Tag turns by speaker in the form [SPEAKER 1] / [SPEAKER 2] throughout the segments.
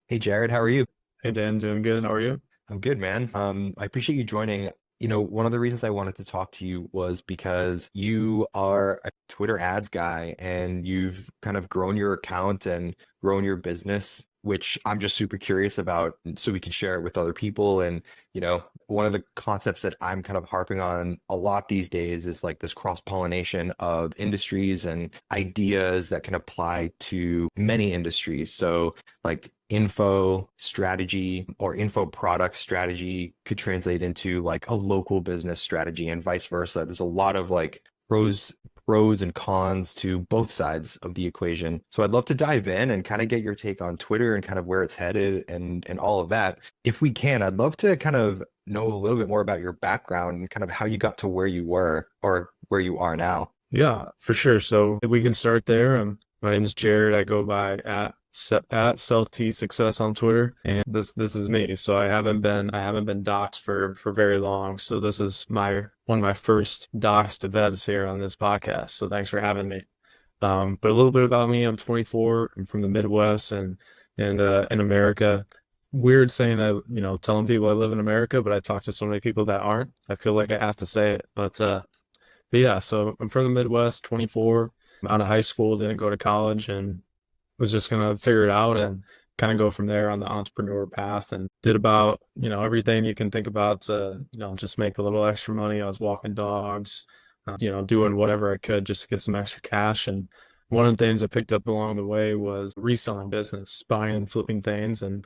[SPEAKER 1] Hey Jared, how are you?
[SPEAKER 2] Hey Dan, doing good. How are you?
[SPEAKER 1] I'm good, man. I appreciate you joining. One of the reasons I wanted to talk to you was because you are a Twitter ads guy and you've kind of grown your account and grown your business, which I'm just super curious about, so we can share it with other people. And, one of the concepts that I'm kind of harping on a lot these days is like this cross-pollination of industries and ideas that can apply to many industries. So like info strategy or info product strategy could translate into like a local business strategy and vice versa. There's a lot of like pros and cons to both sides of the equation. So I'd love to dive in and kind of get your take on Twitter and kind of where it's headed and all of that. If we can, I'd love to kind of know a little bit more about your background and kind of how you got to where you were or where you are now.
[SPEAKER 2] Yeah, for sure. So we can start there. My name is Jared. I go by at Self T Success on Twitter, and this is me. So I haven't been doxxed for very long. So this is my one of my first doxed events here on this podcast. So thanks for having me. But a little bit about me. I'm 24. I'm from the Midwest and in America. Weird saying that, telling people I live in America, but I talk to so many people that aren't. I feel like I have to say it, but yeah, so I'm from the Midwest, 24. I'm out of high school, didn't go to college, and was just gonna figure it out and kind of go from there on the entrepreneur path. And did about, everything you can think about to, just make a little extra money. I was walking dogs, doing whatever I could just to get some extra cash. And one of the things I picked up along the way was reselling business, buying and flipping things, and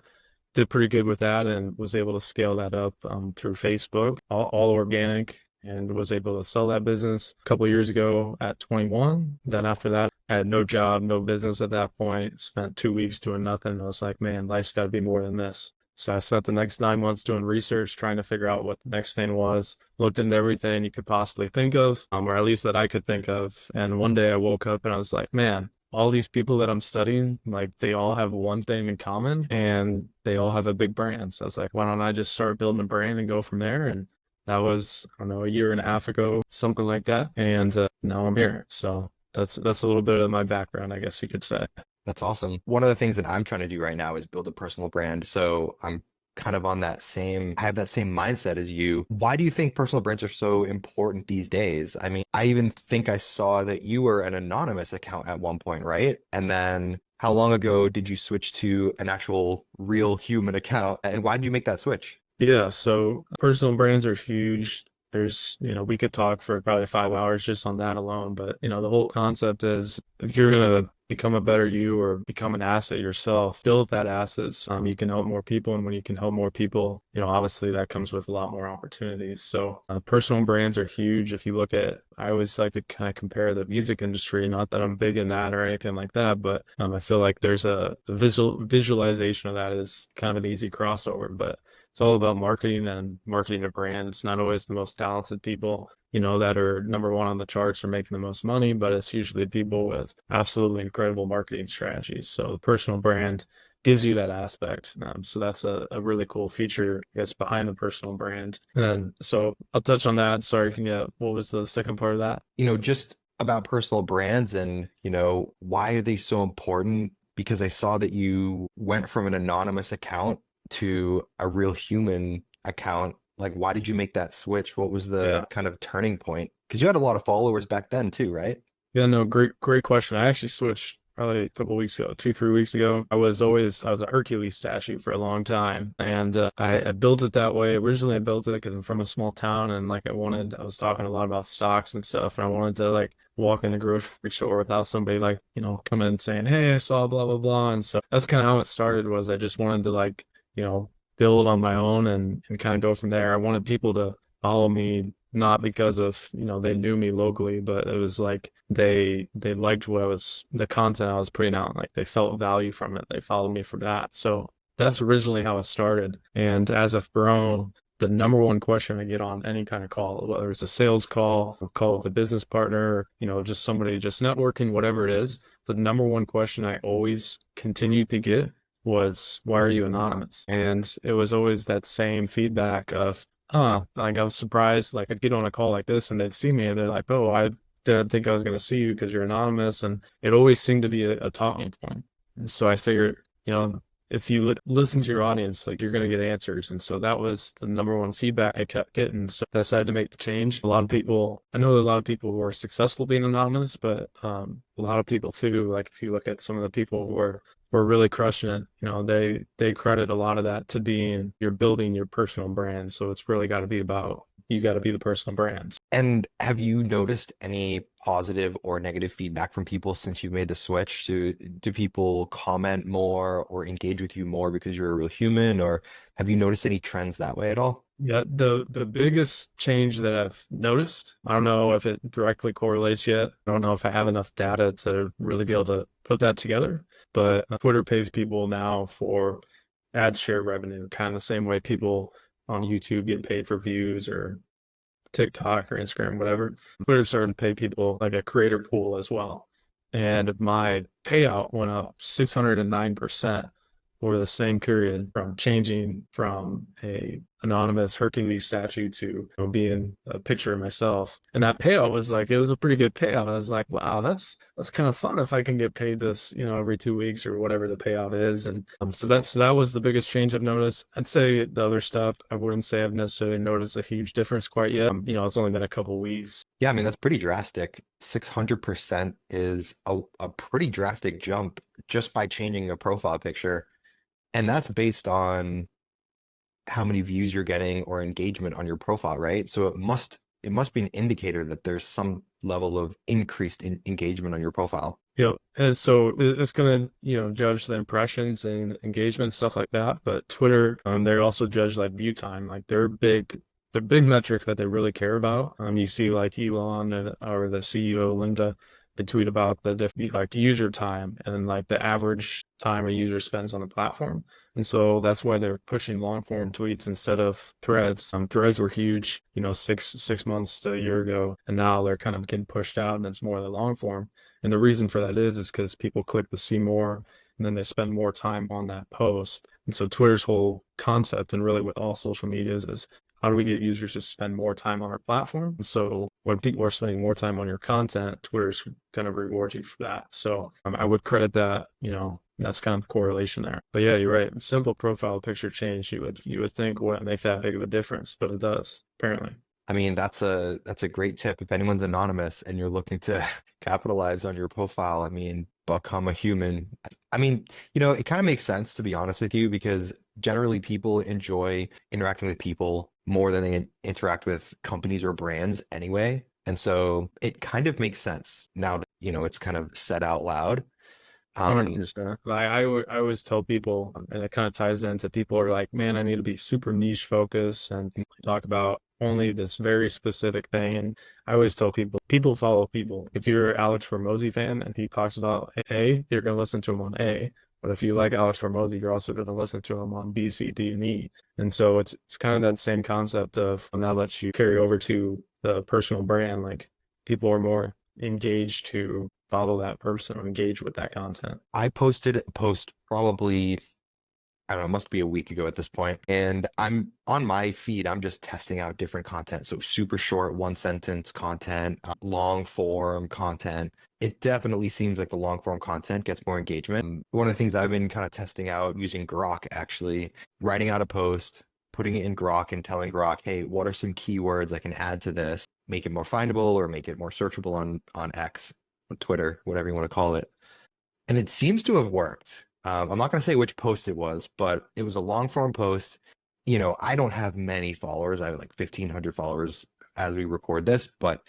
[SPEAKER 2] did pretty good with that and was able to scale that up through Facebook, all organic, and was able to sell that business a couple of years ago at 21. Then after that, I had no job, no business at that point. Spent 2 weeks doing nothing. I was like, man, life's got to be more than this. So I spent the next 9 months doing research, trying to figure out what the next thing was. Looked into everything you could possibly think of, or at least that I could think of. And one day I woke up and I was like, man, all these people that I'm studying, like they all have one thing in common and they all have a big brand. So I was like, why don't I just start building a brand and go from there? And that was, I don't know, a year and a half ago, something like that. And now I'm here. So that's a little bit of my background, I guess you could say.
[SPEAKER 1] That's awesome. One of the things that I'm trying to do right now is build a personal brand. So I'm kind of I have that same mindset as you. Why do you think personal brands are so important these days? I mean, I even think I saw that you were an anonymous account at one point, right? And then how long ago did you switch to an actual real human account? And why did you make that switch?
[SPEAKER 2] Yeah, so personal brands are huge. We could talk for probably 5 hours just on that alone, but the whole concept is if you're gonna become a better you or become an asset yourself, build that asset. You can help more people, and when you can help more people, obviously that comes with a lot more opportunities. So personal brands are huge. If you look at, I always like to kind of compare the music industry. Not that I'm big in that or anything like that, but I feel like there's a visualization of that is kind of an easy crossover, but it's all about marketing and marketing a brand. It's not always the most talented people, that are number one on the charts or making the most money, but it's usually people with absolutely incredible marketing strategies. So the personal brand gives you that aspect. So that's a really cool feature, I guess, behind the personal brand. And then, so I'll touch on that. Sorry, what was the second part of that?
[SPEAKER 1] Just about personal brands and, why are they so important? Because I saw that you went from an anonymous account to a real human account. Like, why did you make that switch? What was the
[SPEAKER 2] Yeah.
[SPEAKER 1] kind of turning point? Because you had a lot of followers back then too, right?
[SPEAKER 2] Yeah, no, great question. I actually switched probably a couple weeks ago, 3 weeks ago. I was a Hercules statue for a long time, and I built it that way. Originally, I built it because I'm from a small town, and like I was talking a lot about stocks and stuff, and I wanted to like walk in the grocery store without somebody like coming and saying, "Hey, I saw blah blah blah." And so that's kind of how it started. Was I just wanted to like build on my own and kind of go from there. I wanted people to follow me not because of they knew me locally, but it was like they liked the content I was putting out. Like they felt value from it. They followed me for that. So that's originally how it started. And as I've grown, the number one question I get on any kind of call, whether it's a sales call, a call with a business partner, just somebody just networking, whatever it is, the number one question I always continue to get was, why are you anonymous? And it was always that same feedback of, like I was surprised, like I'd get on a call like this and they'd see me and they're like, oh, I didn't think I was going to see you because you're anonymous. And it always seemed to be a talking point. And so I figured, if you listen to your audience, like you're going to get answers. And so that was the number one feedback I kept getting. So I decided to make the change. A lot of people, I know a lot of people who are successful being anonymous, but a lot of people too, like if you look at some of the people who are really crushing it, they credit a lot of that to being, you're building your personal brand. So it's really got to be about, you got to be the personal brand.
[SPEAKER 1] And have you noticed any positive or negative feedback from people since you've made the switch? Do people comment more or engage with you more because you're a real human, or have you noticed any trends that way at all?
[SPEAKER 2] Yeah, the biggest change that I've noticed, I don't know if it directly correlates yet. I don't know if I have enough data to really be able to put that together, but Twitter pays people now for ad share revenue, kind of the same way people on YouTube get paid for views, or TikTok or Instagram, whatever. Twitter started to pay people like a creator pool as well. And my payout went up 609% over the same period, from changing from a anonymous Hercules statue to, being a picture of myself. And that payout was like, it was a pretty good payout. I was like, wow, that's kind of fun if I can get paid this, every 2 weeks or whatever the payout is. And so that was the biggest change I've noticed. I'd say the other stuff, I wouldn't say I've necessarily noticed a huge difference quite yet. It's only been a couple weeks.
[SPEAKER 1] Yeah, I mean, that's pretty drastic. 600% is a pretty drastic jump just by changing a profile picture. And that's based on how many views you're getting or engagement on your profile, right? So it must be an indicator that there's some level of increased engagement on your profile.
[SPEAKER 2] And so it's going to, judge the impressions and engagement, stuff like that. But Twitter, they also judge like view time, like their big metric that they really care about. You see like Elon or the CEO Linda, they tweet about like user time and like the average time a user spends on the platform. And so that's why they're pushing long form tweets instead of threads. Threads were huge, 6 months to a year ago, and now they're kind of getting pushed out, and it's more the long form. And the reason for that is because people click to see more, and then they spend more time on that post. And so Twitter's whole concept, and really with all social medias, is how do we get users to spend more time on our platform? So when people are spending more time on your content, Twitter's going to reward you for that. So I would credit that, that's kind of the correlation there. But yeah, you're right. Simple profile picture change, you would think wouldn't make that big of a difference, but it does, apparently.
[SPEAKER 1] I mean, that's a great tip. If anyone's anonymous and you're looking to capitalize on your profile, I mean, become a human. I mean, it kind of makes sense to be honest with you, because generally people enjoy interacting with people more than they interact with companies or brands anyway. And so it kind of makes sense now that, it's kind of said out loud. Um,
[SPEAKER 2] 100%. I always tell people, and it kind of ties into, people are like, man, I need to be super niche focused and talk about only this very specific thing. And I always tell people follow people. If you're an Alex Hormozy fan and he talks about A, you're going to listen to him on A. But if you like Alex Hormozy, you're also going to listen to him on B, C, D, and E. And so it's kind of that same concept of, and that lets you carry over to the personal brand. Like people are more engaged to follow that person or engage with that content.
[SPEAKER 1] I posted a post probably, I don't know, it must be a week ago at this point. And I'm on my feed, I'm just testing out different content. So super short, one sentence content, long form content. It definitely seems like the long form content gets more engagement. One of the things I've been kind of testing out using Grok, actually, writing out a post, putting it in Grok and telling Grok, hey, what are some keywords I can add to this, make it more findable or make it more searchable on X, on Twitter, whatever you want to call it. And it seems to have worked. I'm not going to say which post it was, but it was a long form post. I don't have many followers. I have like 1,500 followers as we record this, but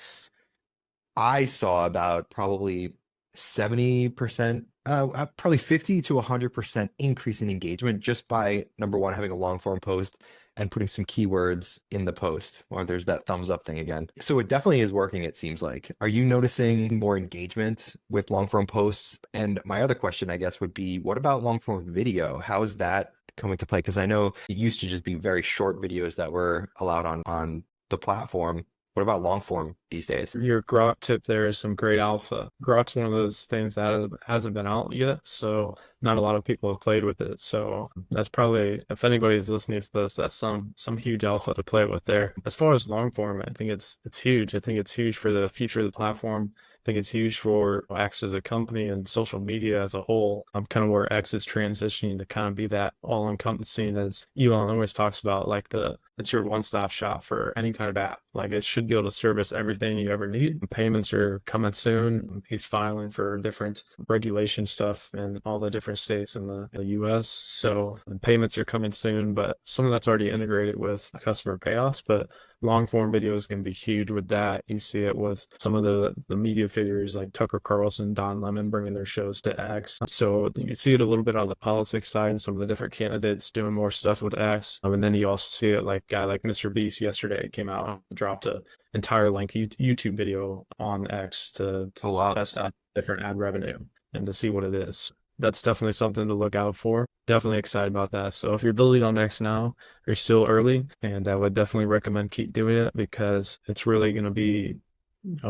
[SPEAKER 1] I saw about probably 70%, probably 50 to 100% increase in engagement just by, number one, having a long form post and putting some keywords in the post. Or there's that thumbs up thing again. So it definitely is working, it seems like. Are you noticing more engagement with long form posts? And my other question, I guess, would be, what about long form video? How is that coming to play? Because I know it used to just be very short videos that were allowed on the platform. What about long form these days?
[SPEAKER 2] Your Grok tip there is some great alpha. Grok's one of those things that hasn't been out yet, so not a lot of people have played with it. So that's probably, if anybody's listening to this, that's some huge alpha to play with there. As far as long form, I think it's huge. I think it's huge for the future of the platform. think it's huge for X as a company and social media as a whole. Kind of where X is transitioning to kind of be that all-encompassing, as Elon always talks about, like it's your one-stop shop for any kind of app. Like it should be able to service everything you ever need. Payments are coming soon. He's filing for different regulation stuff in all the different states in the US. So the payments are coming soon, but some of that's already integrated with customer payoffs. But long form video is going to be huge with that. You see it with some of the media figures like Tucker Carlson, Don Lemon bringing their shows to X. So you see it a little bit on the politics side and some of the different candidates doing more stuff with X. And then you also see it like a guy like Mr. Beast yesterday came out, dropped a entire length YouTube video on X to
[SPEAKER 1] Oh, wow.
[SPEAKER 2] test out different ad revenue and to see what it is. That's definitely something to look out for. Definitely excited about that. So if you're building on X now, you're still early, and I would definitely recommend keep doing it because it's really going to be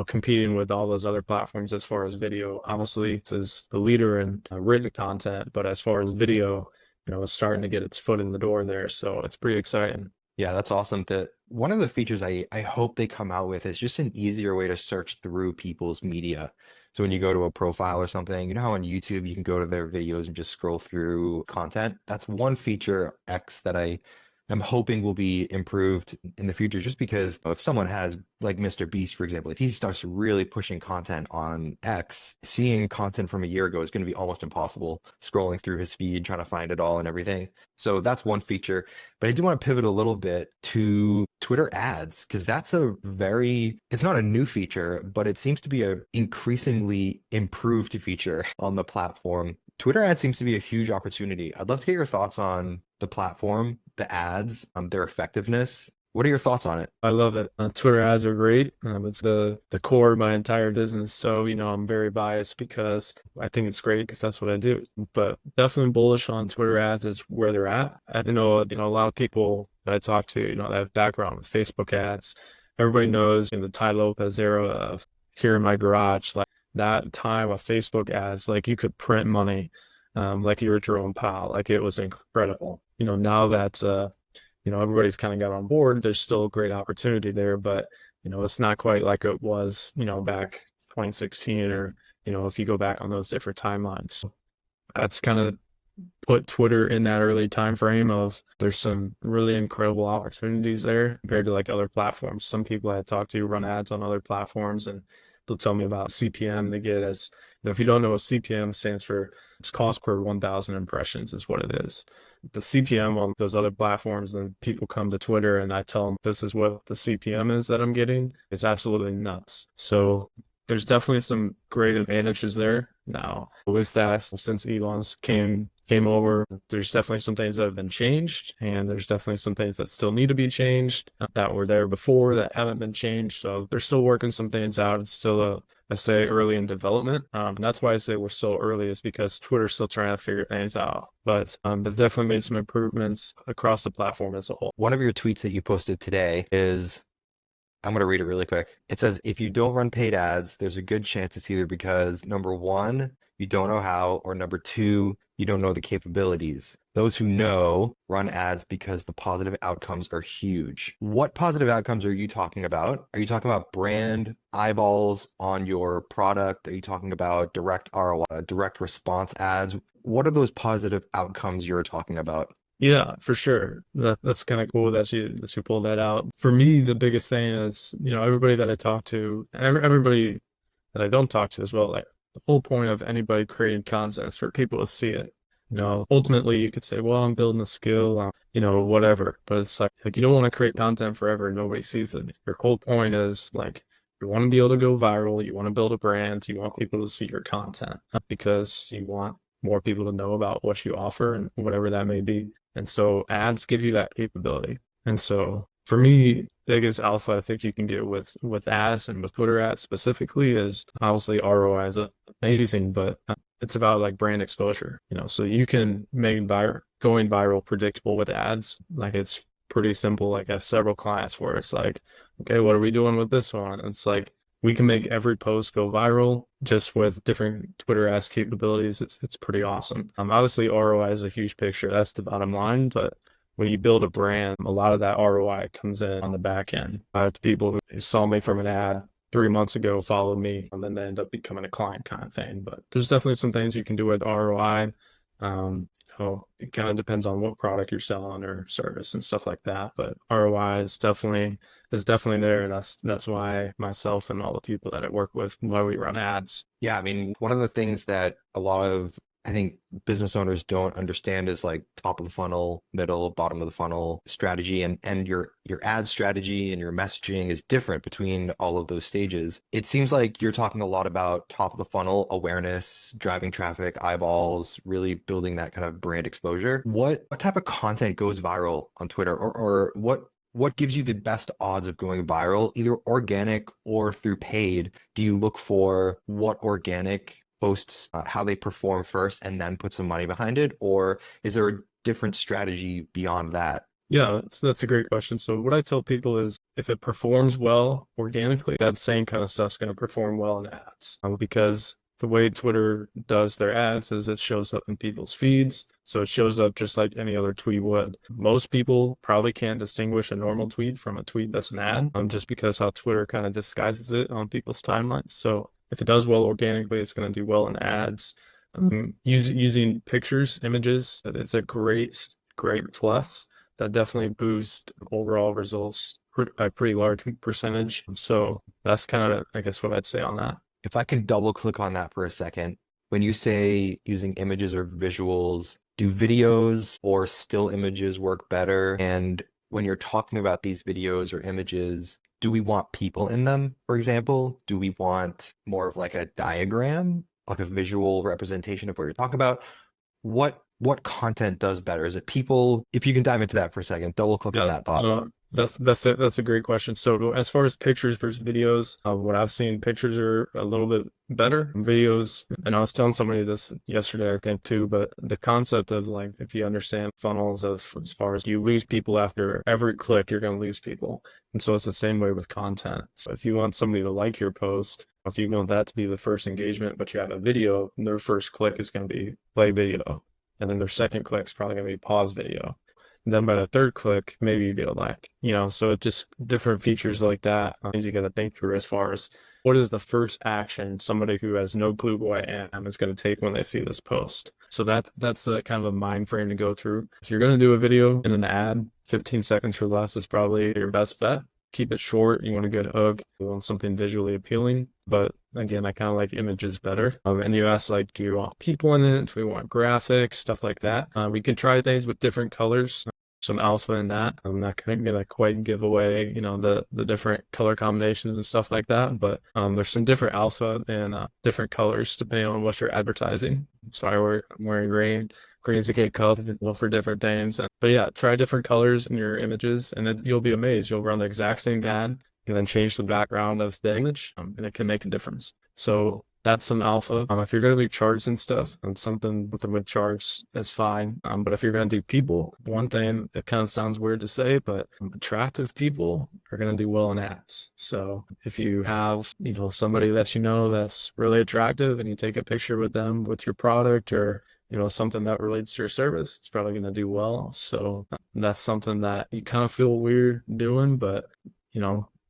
[SPEAKER 2] competing with all those other platforms as far as video. Obviously, it is the leader in written content, but as far as video, it's starting to get its foot in the door there. So it's pretty exciting.
[SPEAKER 1] Yeah, that's awesome. That one of the features I hope they come out with is just an easier way to search through people's media. So when you go to a profile or something, you know how on YouTube you can go to their videos and just scroll through content? That's one feature X that I am hoping will be improved in the future, just because if someone has, like Mr. Beast, for example, if he starts really pushing content on X, seeing content from a year ago is going to be almost impossible, scrolling through his feed, trying to find it all and everything. So that's one feature. But I do want to pivot a little bit to Twitter ads, because that's it's not a new feature, but it seems to be a increasingly improved feature on the platform. Twitter ads seems to be a huge opportunity. I'd love to get your thoughts on the platform, the ads, their effectiveness. What are your thoughts on it?
[SPEAKER 2] I love it. Twitter ads are great. It's the core of my entire business. So, I'm very biased because I think it's great because that's what I do. But definitely bullish on Twitter ads is where they're at. I know, a lot of people that I talk to, that have background with Facebook ads. Everybody knows the Ty Lopez era of Here in My Garage, like that time of Facebook ads, like you could print money, like you were Jerome Powell, like it was incredible. Now that everybody's kind of got on board. There's still a great opportunity there, but it's not quite like it was, back 2016 or, if you go back on those different timelines. That's kind of put Twitter in that early time frame of there's some really incredible opportunities there compared to like other platforms. Some people I talk to run ads on other platforms and they'll tell me about CPM they get as, if you don't know what CPM stands for, it's cost per 1,000 impressions is what it is. The CPM on those other platforms, then people come to Twitter and I tell them this is what the CPM is that I'm getting. It's absolutely nuts. So there's definitely some great advantages there. Now, with that, since Elon's came over, there's definitely some things that have been changed, and there's definitely some things that still need to be changed that were there before that haven't been changed. So they're still working some things out. It's still I say early in development. And that's why I say we're so early is because Twitter's still trying to figure things out. But they've definitely made some improvements across the platform as a whole.
[SPEAKER 1] One of your tweets that you posted today is, I'm going to read it really quick. It says, if you don't run paid ads, there's a good chance it's either because number one, you don't know how, or number two, you don't know the capabilities. Those who know run ads because the positive outcomes are huge. What positive outcomes are you talking about? Are you talking about brand eyeballs on your product? Are you talking about direct ROI, direct response ads? What are those positive outcomes you're talking about?
[SPEAKER 2] Yeah, for sure. That's kind of cool that you pulled that out. For me, the biggest thing is, everybody that I talk to, and everybody that I don't talk to as well, like the whole point of anybody creating content is for people to see it. Ultimately you could say, well, I'm building a skill, whatever. But it's like you don't want to create content forever and nobody sees it. Your whole point is like you want to be able to go viral, you want to build a brand, you want people to see your content because you want more people to know about what you offer and whatever that may be. And so ads give you that capability. And so for me, biggest alpha I think you can get with ads and with Twitter ads specifically is obviously ROI is amazing, but it's about like brand exposure, so you can make going viral predictable with ads. Like it's pretty simple. Like I have several clients where it's like, okay, what are we doing with this one? And it's like, we can make every post go viral just with different Twitter ads capabilities. It's pretty awesome. Obviously ROI is a huge picture. That's the bottom line. But when you build a brand, a lot of that ROI comes in on the back end. I have people who saw me from an ad, 3 months ago followed me, and then they end up becoming a client kind of thing. But there's definitely some things you can do with ROI. It kind of depends on what product you're selling or service and stuff like that. But ROI is definitely there, and that's why myself and all the people that I work with, why we run ads.
[SPEAKER 1] Yeah, I mean, one of the things that a lot of, I think, business owners don't understand is like top of the funnel, middle, bottom of the funnel strategy, and your ad strategy and your messaging is different between all of those stages. It seems like you're talking a lot about top of the funnel awareness, driving traffic, eyeballs, really building that kind of brand exposure. What type of content goes viral on Twitter, or what gives you the best odds of going viral, either organic or through paid? Do you look for what organic posts, how they perform first, and then put some money behind it? Or is there a different strategy beyond that?
[SPEAKER 2] Yeah, that's a great question. So what I tell people is if it performs well organically, that same kind of stuff's going to perform well in ads. Because the way Twitter does their ads is it shows up in people's feeds. So it shows up just like any other tweet would. Most people probably can't distinguish a normal tweet from a tweet that's an ad, just because how Twitter kind of disguises it on people's timelines. So if it does well organically, it's going to do well in ads. Using pictures, images, it's a great plus that definitely boost overall results a pretty large percentage. So that's kind of, I guess, what I'd say on that.
[SPEAKER 1] If I can double click on that for a second, when you say using images or visuals, do videos or still images work better? And when you're talking about these videos or images, do we want people in them, for example? Do we want more of like a diagram, like a visual representation of what you're talking about? What content does better? Is it people? If you can dive into that for a second, double click on
[SPEAKER 2] Yeah,
[SPEAKER 1] that thought.
[SPEAKER 2] that's a great question. So as far as pictures versus videos, what I've seen, pictures are a little bit better. Videos, and I was telling somebody this yesterday, I think too, but the concept of like if you understand funnels of as far as you lose people after every click, you're going to lose people. And so it's the same way with content. So if you want somebody to like your post, if you want that to be the first engagement, but you have a video, their first click is going to be play video. And then their second click is probably going to be pause video. And then by the third click, maybe you get a like, so it just different features like that. You got to think through as far as what is the first action somebody who has no clue who I am is going to take when they see this post. So that's a kind of a mind frame to go through. If you're going to do a video in an ad, 15 seconds or less is probably your best bet. Keep it short. You want a good hook. You want something visually appealing. But again, I kind of like images better. And you ask, like, do you want people in it? Do we want graphics, stuff like that? We can try things with different colors. Some alpha in that. I'm not gonna quite give away, the different color combinations and stuff like that. But there's some different alpha and different colors depending on what you're advertising. So I'm wearing green. Green's a good color for different things. But yeah, try different colors in your images, and then you'll be amazed. You'll run the exact same ad, and then change the background of the image, and it can make a difference. So that's some alpha. If you're going to do charts and stuff, and something with charts, that's fine. But if you're going to do people, one thing, it kind of sounds weird to say, but attractive people are going to do well in ads. So if you have, somebody that that's really attractive, and you take a picture with them with your product or something that relates to your service, it's probably going to do well. So that's something that you kind of feel weird doing, but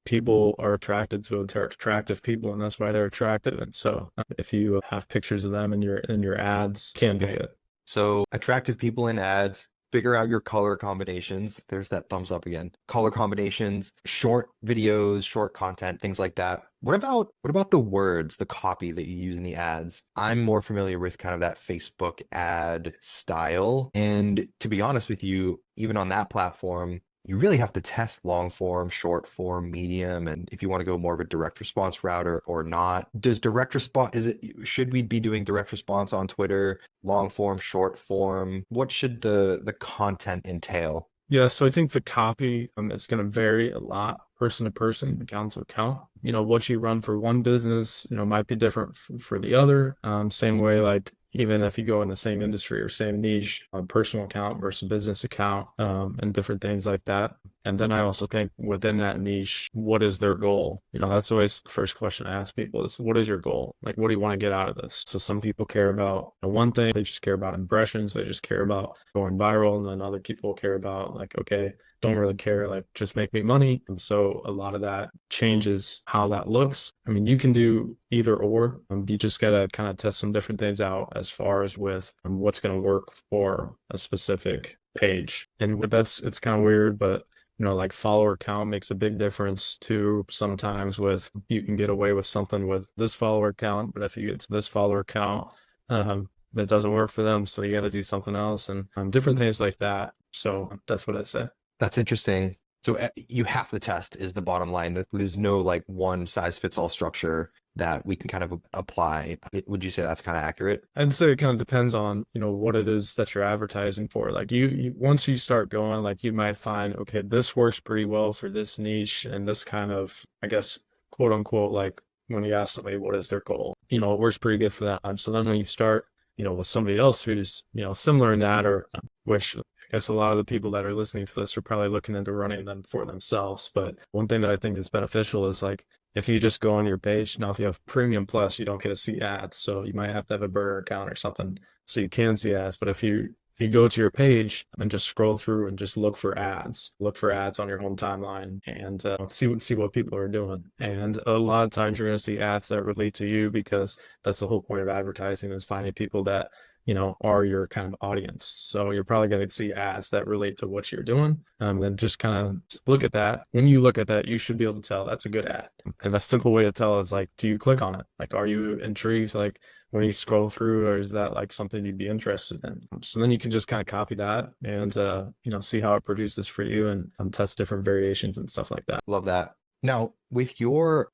[SPEAKER 2] people are attracted to attractive people, and that's why they're attractive. And so if you have pictures of them in your ads, can be it.
[SPEAKER 1] So attractive people in ads, figure out your color combinations. There's that thumbs up again. Color combinations, short videos, short content, things like that. What about the words, the copy that you use in the ads? I'm more familiar with kind of that Facebook ad style. And to be honest with you, even on that platform, you really have to test long form, short form, medium, and if you want to go more of a direct response route or not. Does direct response, should we be doing direct response on Twitter, long form, short form? What should the content entail?
[SPEAKER 2] Yeah, so I think the copy is going to vary a lot, person to person, account to account. What you run for one business, might be different for the other. Same way, like even if you go in the same industry or same niche, personal account versus business account, and different things like that. And then I also think within that niche, what is their goal? You know, that's always the first question I ask people is, what is your goal? Like, what do you want to get out of this? So some people care about one thing, they just care about impressions, they just care about going viral. And then other people care about like, okay, don't really care, like just make me money. And so a lot of that changes how that looks. I mean, you can do either or. You just gotta kind of test some different things out as far as with what's going to work for a specific page. And that's it's kind of weird, but you know, like follower count makes a big difference too. Sometimes with you can get away with something with this follower count, but if you get to this follower count, that doesn't work for them. So you got to do something else and different things like that. So that's what I say.
[SPEAKER 1] That's interesting. So you have to test is the bottom line. That there's no like one size fits all structure that we can kind of apply. Would you say that's kind of accurate?
[SPEAKER 2] I'd say it kind of depends on, you know, what it is that you're advertising for. Like you once you start going, like you might find, okay, this works pretty well for this niche and this kind of, I guess, quote unquote, like when you ask somebody what is their goal, you know, it works pretty good for that. So then when you start, you know, with somebody else who's, you know, similar in that, or which I guess a lot of the people that are listening to this are probably looking into running them for themselves. But one thing that I think is beneficial is like, if you just go on your page, now if you have Premium Plus, you don't get to see ads. So you might have to have a burner account or something so you can see ads. But if you go to your page and just scroll through and just look for ads on your home timeline and see what people are doing. And a lot of times you're going to see ads that relate to you because that's the whole point of advertising is finding people that, you know, are your kind of audience. So you're probably going to see ads that relate to what you're doing. And just kind of look at that. When you look at that, you should be able to tell that's a good ad. And a simple way to tell is like, do you click on it? Like, are you intrigued? Like when you scroll through, or is that like something you'd be interested in? So then you can just kind of copy that and, you know, see how it produces for you and test different variations and stuff like that.
[SPEAKER 1] Love that. Now, with your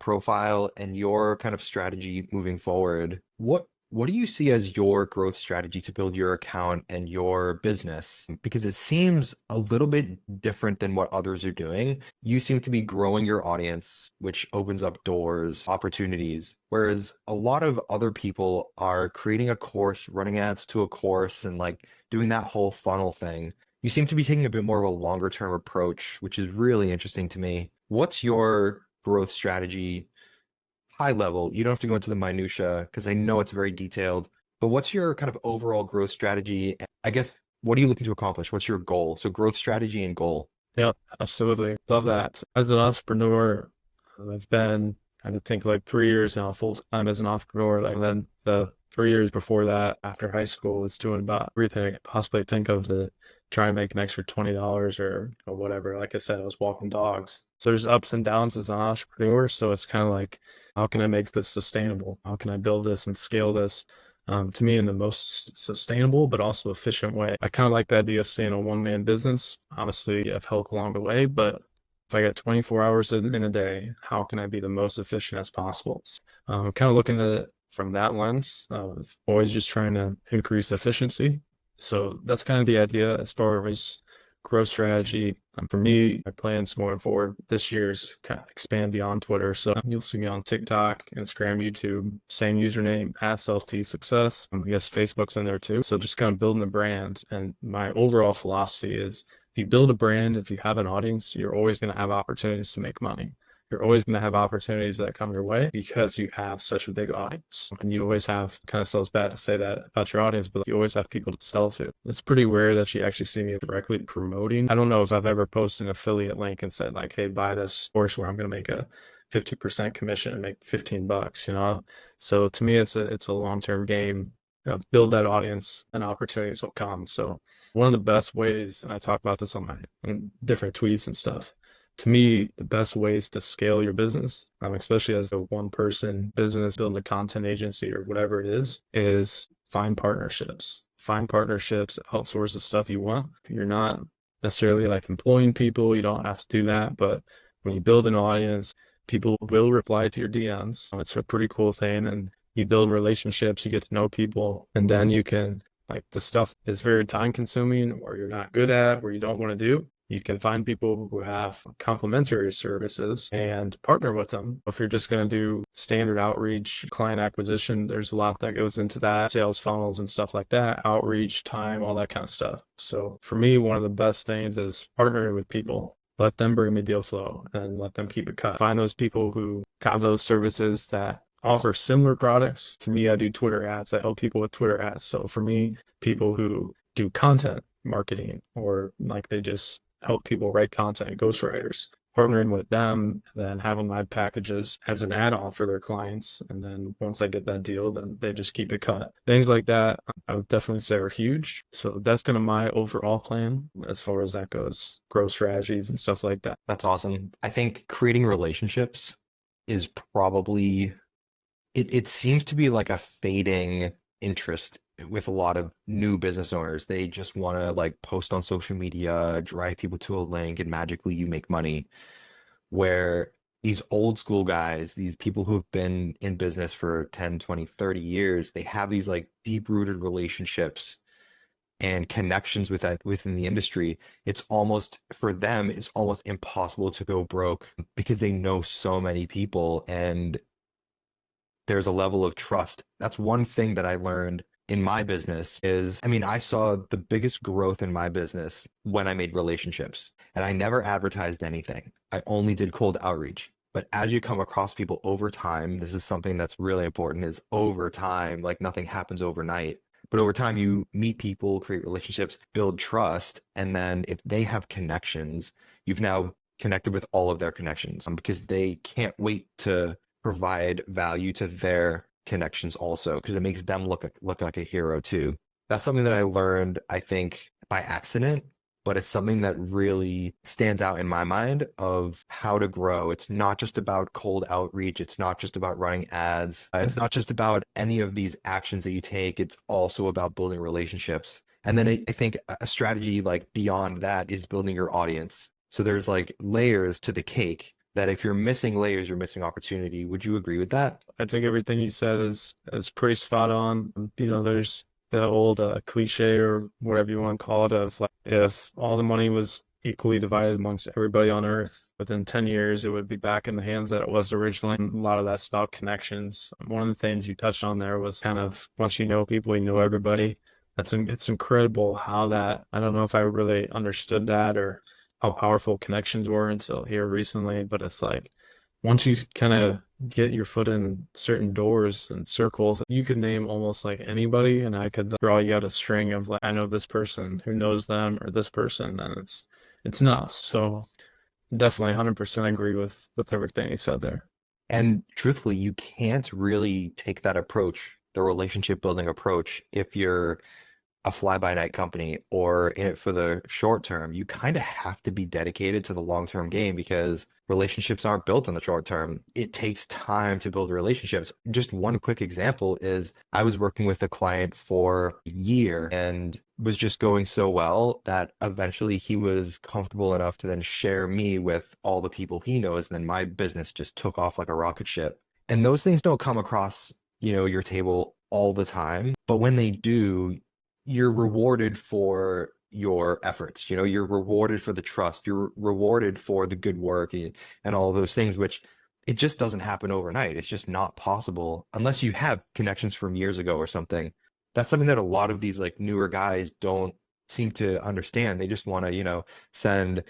[SPEAKER 1] profile and your kind of strategy moving forward, what do you see as your growth strategy to build your account and your business? Because it seems a little bit different than what others are doing. You seem to be growing your audience, which opens up doors, opportunities, whereas a lot of other people are creating a course, running ads to a course, and like doing that whole funnel thing. You seem to be taking a bit more of a longer term approach, which is really interesting to me. What's your growth strategy? High level, you don't have to go into the minutia because I know it's very detailed, but what's your kind of overall growth strategy? I guess, what are you looking to accomplish? What's your goal? So growth strategy and goal.
[SPEAKER 2] Yeah, absolutely. Love that. As an entrepreneur, I've been, I think like 3 years now full time as an entrepreneur. Like, and then the 3 years before that, after high school, was doing about everything I could possibly think of to try and make an extra $20 or whatever. Like I said, I was walking dogs. So there's ups and downs as an entrepreneur. So it's kind of like, how can I make this sustainable? How can I build this and scale this? To me, in the most sustainable but also efficient way. I kind of like the idea of staying a one-man business. Obviously, I've helped along the way, but if I got 24 hours in a day, how can I be the most efficient as possible? Kind of looking at it from that lens of always just trying to increase efficiency. So that's kind of the idea as far as growth strategy. For me, my plans going forward this year is kind of expand beyond Twitter. So you'll see me on TikTok, Instagram, YouTube, same username at Self-T Success. I guess Facebook's in there too. So just kind of building a brand. And my overall philosophy is if you build a brand, if you have an audience, you're always going to have opportunities to make money. You're always going to have opportunities that come your way because you have such a big audience. And you always have, kind of sounds bad to say that about your audience, but you always have people to sell to. It's pretty rare that you actually see me directly promoting. I don't know if I've ever posted an affiliate link and said like, hey, buy this course where I'm going to make a 50% commission and make $15, you know? So to me, it's a long-term game. Build that audience and opportunities will come. So one of the best ways, and I talk about this on my different tweets and stuff, to me, the best ways to scale your business, especially as a one-person business, building a content agency or whatever it is find partnerships. Find partnerships, outsource the stuff you want. You're not necessarily like employing people. You don't have to do that. But when you build an audience, people will reply to your DMs. It's a pretty cool thing. And you build relationships, you get to know people, and then you can, like, the stuff is very time consuming or you're not good at or you don't want to do. You can find people who have complementary services and partner with them. If you're just going to do standard outreach, client acquisition, there's a lot that goes into that, sales funnels and stuff like that, outreach, time, all that kind of stuff. So for me, one of the best things is partnering with people. Let them bring me deal flow and let them keep it cut. Find those people who have those services that offer similar products. For me, I do Twitter ads. I help people with Twitter ads. So for me, people who do content marketing or like they just help people write content, ghostwriters, partnering with them, then having my packages as an add-on for their clients. And then once I get that deal, then they just keep it cut. Things like that, I would definitely say are huge. So that's kind of my overall plan as far as that goes, growth strategies and stuff like that.
[SPEAKER 1] That's awesome. I think creating relationships is probably it seems to be like a fading interest with a lot of new business owners. They just want to like post on social media, drive people to a link, and magically you make money. Where these old school guys, these people who have been in business for 10, 20, 30 years, they have these like deep-rooted relationships and connections within the industry. It's almost for them, it's almost impossible to go broke because they know so many people and there's a level of trust. That's one thing that I learned in my business is, I mean, I saw the biggest growth in my business when I made relationships and I never advertised anything. I only did cold outreach. But as you come across people over time, this is something that's really important is over time, like nothing happens overnight. But over time, you meet people, create relationships, build trust. And then if they have connections, you've now connected with all of their connections because they can't wait to provide value to their connections also because it makes them look like a hero too. That's something that I learned, I think, by accident, but it's something that really stands out in my mind of how to grow. It's not just about cold outreach. It's not just about running ads. It's not just about any of these actions that you take. It's also about building relationships. And then I think a strategy like beyond that is building your audience. So there's like layers to the cake that if you're missing layers, you're missing opportunity. Would you agree with that?
[SPEAKER 2] I think everything you said is pretty spot on. There's the old cliche or whatever you want to call it of like if all the money was equally divided amongst everybody on earth within 10 years it would be back in the hands that it was originally. And a lot of that's about connections. One of the things you touched on there was kind of once you know people you know everybody. It's incredible how that I don't know if I really understood that or how powerful connections were until here recently, but it's like once you kind of get your foot in certain doors and circles, you could name almost like anybody, and I could draw you out a string of like, I know this person who knows them or this person, and it's nuts. So definitely 100% agree with everything you said there.
[SPEAKER 1] And truthfully, you can't really take that approach, the relationship building approach, if you're a fly-by-night company or in it for the short term. You kind of have to be dedicated to the long-term game because relationships aren't built in the short term. It takes time to build relationships. Just one quick example is I was working with a client for a year and was just going so well that eventually he was comfortable enough to then share me with all the people he knows. And then my business just took off like a rocket ship. And those things don't come across, your table all the time. But when they do, you're rewarded for your efforts. You're rewarded for the trust. You're rewarded for the good work and all of those things, which it just doesn't happen overnight. It's just not possible unless you have connections from years ago or something. That's something that a lot of these like newer guys don't seem to understand. They just want to, send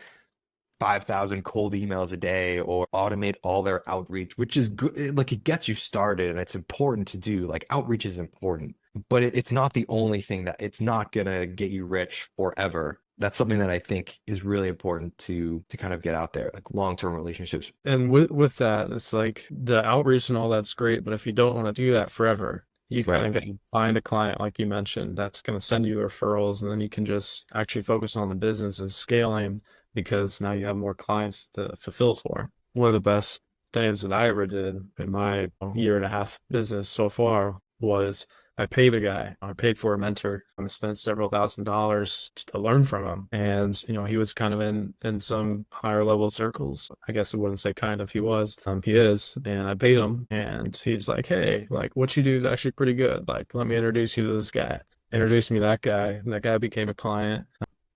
[SPEAKER 1] 5,000 cold emails a day or automate all their outreach, which is good. Like it gets you started and it's important to do. Like outreach is important, but it's not the only thing that it's not gonna get you rich forever. That's something that I think is really important to kind of get out there, like long-term relationships.
[SPEAKER 2] And with that, it's like the outreach and all that's great, but if you don't want to do that forever, you kind
[SPEAKER 1] Right.
[SPEAKER 2] of can find a client like you mentioned that's going to send you referrals, and then you can just actually focus on the business and scaling because now you have more clients to fulfill for. One of the best things that I ever did in my year and a half business so far was I paid a guy. I paid for a mentor. I spent several $1,000s to learn from him. And, he was kind of in some higher level circles. I guess I wouldn't say kind of, he was. He is. And I paid him. And he's like, hey, like what you do is actually pretty good. Like, let me introduce you to this guy. Introduced me to that guy. And that guy became a client,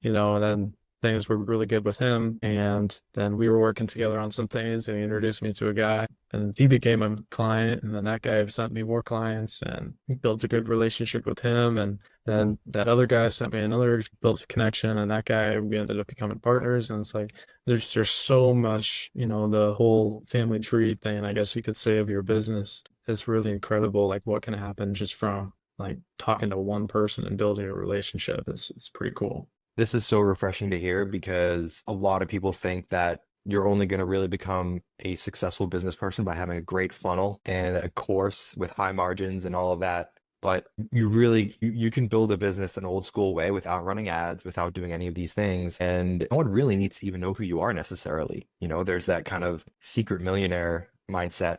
[SPEAKER 2] and then things were really good with him. And then we were working together on some things, and he introduced me to a guy, and he became a client. And then that guy sent me more clients, and we built a good relationship with him. And then that other guy sent me another, built a connection, and that guy, we ended up becoming partners. And it's like, there's so much, the whole family tree thing, I guess you could say, of your business is really incredible. Like what can happen just from like talking to one person and building a relationship. It's pretty cool.
[SPEAKER 1] This is so refreshing to hear because a lot of people think that you're only going to really become a successful business person by having a great funnel and a course with high margins and all of that. But you can build a business an old school way without running ads, without doing any of these things. And no one really needs to even know who you are necessarily. There's that kind of secret millionaire mindset,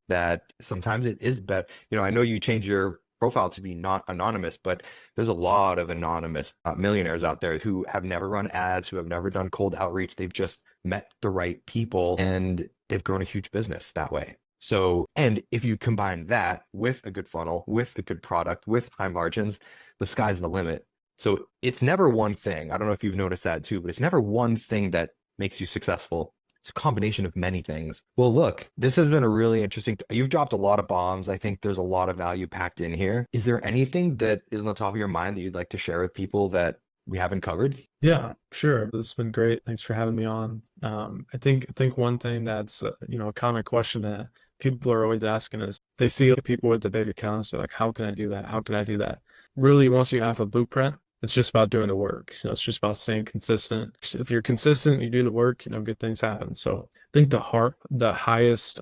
[SPEAKER 1] that sometimes it is better. I know you change your profile to be not anonymous, but there's a lot of anonymous millionaires out there who have never run ads, who have never done cold outreach. They've just met the right people and they've grown a huge business that way. So, and if you combine that with a good funnel, with a good product, with high margins, the sky's the limit. So it's never one thing. I don't know if you've noticed that too, but it's never one thing that makes you successful. It's a combination of many things. Well, look, this has been a really interesting. You've dropped a lot of bombs. I think there's a lot of value packed in here. Is there anything that is on the top of your mind that you'd like to share with people that we haven't covered?
[SPEAKER 2] Yeah, sure. This has been great. Thanks for having me on. I think one thing that's a common question that people are always asking is they see the people with the big accounts. They're like, how can I do that? How can I do that? Really, once you have a blueprint, it's just about doing the work. It's just about staying consistent. If you're consistent, you do the work, good things happen. So I think the highest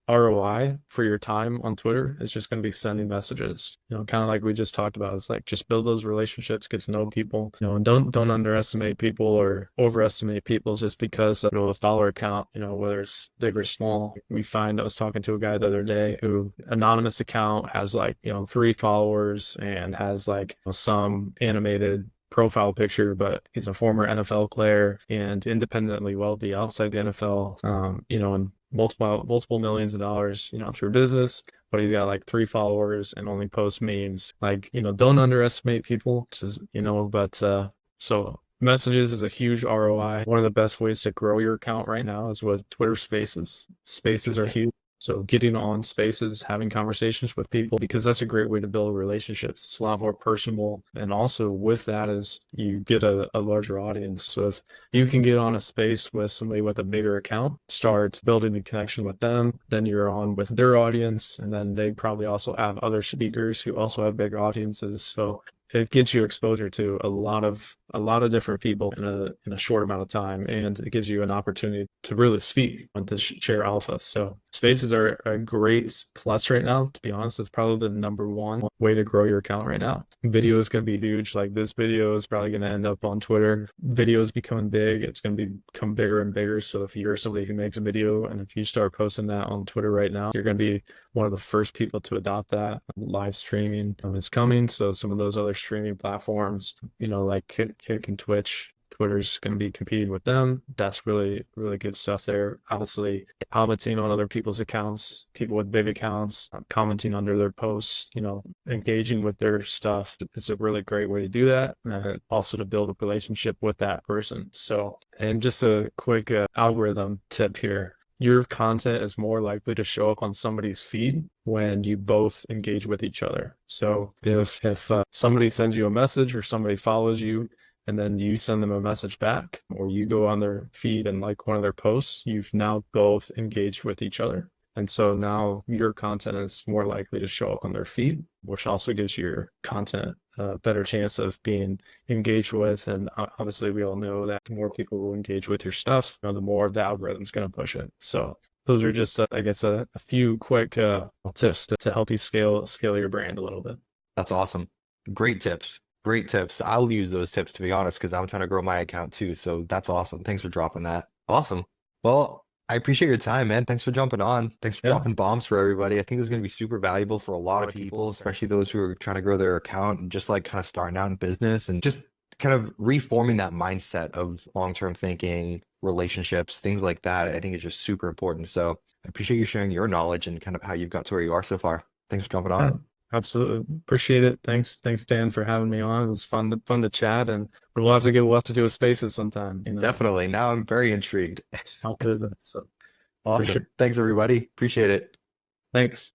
[SPEAKER 2] ROI for your time on Twitter is just going to be sending messages. Kind of like we just talked about. It's like just build those relationships, get to know people. And don't underestimate people or overestimate people just because of a follower count. Whether it's big or small. I was talking to a guy the other day who anonymous account has like 3 followers and has like some animated profile picture, but he's a former NFL player and independently wealthy outside the NFL, and multiple millions of dollars, through business, but he's got like 3 followers and only posts memes. Like, don't underestimate people, just, so messages is a huge ROI. One of the best ways to grow your account right now is with Twitter Spaces. Spaces are huge. So getting on Spaces, having conversations with people, because that's a great way to build relationships. It's a lot more personal. And also with that is you get a larger audience. So if you can get on a space with somebody with a bigger account, start building the connection with them, then you're on with their audience. And then they probably also have other speakers who also have big audiences. So it gets you exposure to a lot of different people in a short amount of time, and it gives you an opportunity to really speak and to share alpha. So Spaces are a great plus right now. To be honest, it's probably the number one way to grow your account right now. Video is going to be huge. Like this video is probably going to end up on Twitter. Video is becoming big. It's going to become bigger and bigger. So if you're somebody who makes a video and if you start posting that on Twitter right now, you're going to be one of the first people to adopt that. Live streaming is coming. So some of those other streaming platforms, like Kick and Twitch, Twitter's going to be competing with them. That's really, really good stuff there. Obviously, commenting on other people's accounts, people with big accounts, commenting under their posts, engaging with their stuff is a really great way to do that. And also to build a relationship with that person. So, and just a quick algorithm tip here. Your content is more likely to show up on somebody's feed when you both engage with each other. So if somebody sends you a message or somebody follows you and then you send them a message back, or you go on their feed and like one of their posts, you've now both engaged with each other. And so now your content is more likely to show up on their feed, which also gives your content a better chance of being engaged with. And obviously we all know that the more people will engage with your stuff, the more the algorithm's going to push it. So those are just, I guess, a few quick tips to help you scale your brand a little bit.
[SPEAKER 1] That's awesome. Great tips. Great tips. I'll use those tips, to be honest, because I'm trying to grow my account too. So that's awesome. Thanks for dropping that. Awesome. Well, I appreciate your time, man. Thanks for jumping on. Thanks for dropping bombs for everybody. I think this is going to be super valuable for a lot of people, especially those who are trying to grow their account and just like kind of starting out in business and just kind of reforming that mindset of long-term thinking, relationships, things like that. I think it's just super important. So I appreciate you sharing your knowledge and kind of how you've got to where you are so far. Thanks for jumping on.
[SPEAKER 2] Absolutely. Appreciate it. Thanks, Dan, for having me on. It was fun to chat, and we'll have to do a spaces sometime, you know.
[SPEAKER 1] Definitely. Now I'm very intrigued.
[SPEAKER 2] I'll do that. So for
[SPEAKER 1] Awesome.
[SPEAKER 2] sure.
[SPEAKER 1] Thanks, everybody. Appreciate it.
[SPEAKER 2] Thanks.